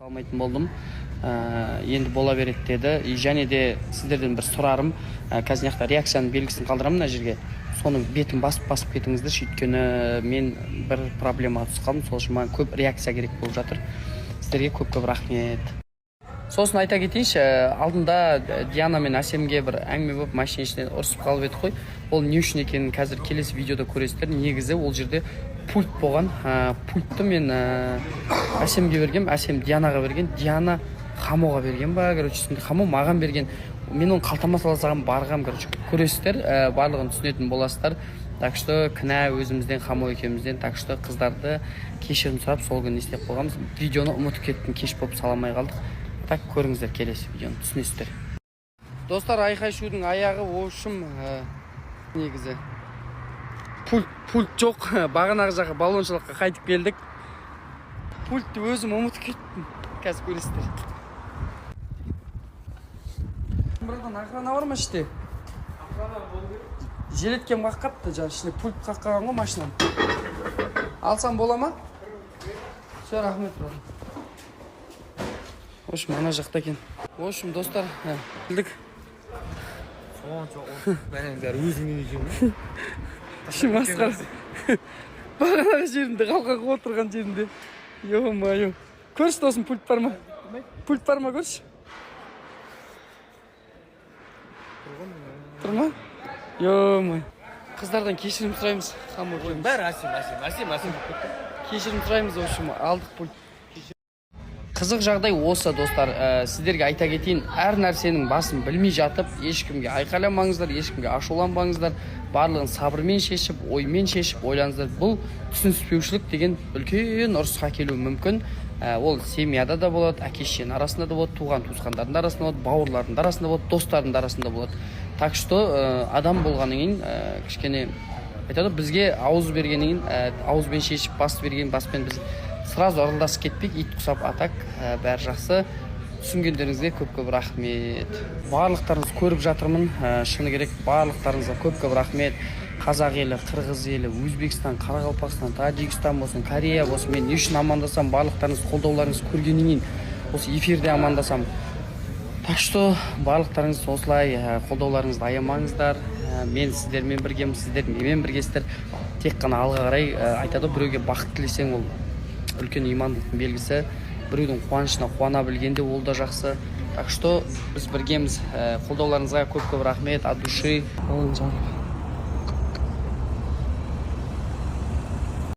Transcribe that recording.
алмайтын болдым. Енді бола береді деді. Және де сіздерден бір сұрарым. Қазір мына реакцияның белгісін қалдырамын мына жерге. Соның бетін басып кетіңіздер, өйткені мен бір проблема түсіп қалдым. Сол үшін маған көп реакция керек болып жатыр. Сіздерге көп рахмет. Сосын айта кетейінші, алдында Диана мен Әсемге бір әңгіме болып машина ішінен ұрысып қалып едік қой. Ол не үшін екенін қазір келесі видеода көресіздер. Негізі ол жерде пульт болған. Пультты мен Әсемге берген, Әсем Дианаға берген, Диана Хамоға берген ба, Хамо маған берген. Мен оны қалтама салсам барғам, көресіздер, барлығын түсінетін боласыздар. Так что кінә өзімізден, Хамо екеумізден. Так что қыздарды кешірім сұрап, сол күні істеп қойғанбыз. Видеоны ұмытып кеттім, кеш болып саламай қалдық. Так, көріңіздер келесі видеоны, түсінесіздер. Достар, айқай шудың аяғы оушым негізі. Пульт жоқ, бағанағы жаққа балоншылыққа қайтып келдік. Пультті өзім ұмытып кеттім. Қазір көресіздер. Бұрдан охрана бар ма іште? Охрана болды. Желеткем қаққапты, жаңа ішіне пульт қаққаған ғой машинаны. Алсам бола ма? Все, рахмет, брат. В общем, ана жақта екен. В общем, достар, білдік. Бәріңдер өзіңнен екенмін. Шым асқар. Бағанағы жерімде, қалқақ отырған жерімде. Йо-майо. Көрші досын, пульт бар ма? Пульт бар ма, көрші? Тұр ма? Йо-майо. Қыздардан кешірім сұраймыз. Бәрі әсем. Кешірім сұраймыз, в общем, алдық пульт. Қызық жағдай осы, достар. Сіздерге айта кетейін, әр нәрсенің басын білмей жатып, ешкімге айқайламаңыздар, ешкімге ашуланбаңыздар. Барлығын сабырмен шешіп, оймен шешіп, ойлаңыздар. Бұл түсініспеушілік деген үлкен ұрысқа келуі мүмкін. Ол семьяда да болады, әке-шешенің арасында да болады, туған-туысқандардың арасында болады, бауырлардың арасында болады, достардың арасында болады. Так что адам болғаннан кейін кішкене айтады, бізге ауыз бергеннен кейін, ауызбен шешіп, бас берген баспен біз сразу араласып кетпейік, ит құсап атак, бәрі жақсы. Түсінгендеріңізге көп рахмет. Барлықтарыңыз көріп жатырмын, шыны керек, барлықтарыңызға көп рахмет. Қазақ елі, Қырғыз елі, Өзбекстан, Қарақалпақстан, Таджикстан болсын, Корея болсын, мен не үшін амандасам, барлықтарыңыз қолдауларыңыз көргеннен кейін осы эфирде амандасам. Так что барлықтарыңыз осылай қолдауларыңызды аямаңыздар. Мен сіздермен біргемін, сіздер менімен біргесіздер. Тек қана алға қарай айтады, біреуге бақыт тілесең, ол үлкен имандылықтың белгісі. Біреудің қуанышына қуана білгенде ол да жақсы. Так что біз біргеміз. Қолдауларыңызға көп рахмет, от души.